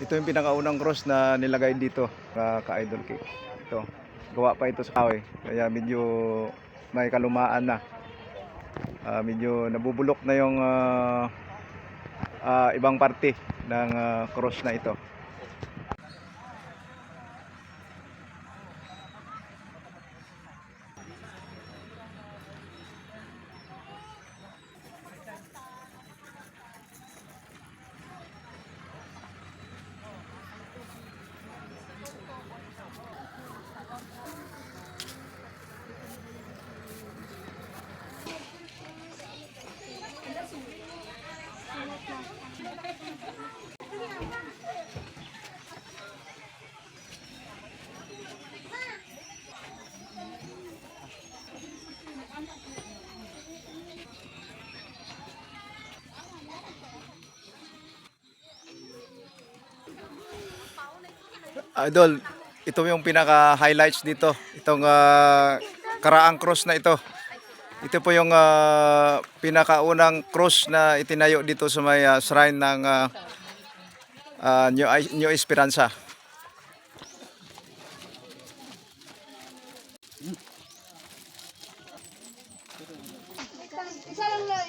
Ito yung pinakaunang cross na nilagay dito ka-idol cake. Ito, gawa pa ito sa kahoy. Kaya medyo may kalumaan na. Medyo nabubulok na yung ibang parte ng cross na ito. Idol, ito yung pinaka-highlights dito. Itong karaang cross na ito. Ito po yung pinakaunang cross na itinayo dito sa may shrine ng New Esperanza. Isa lang lang.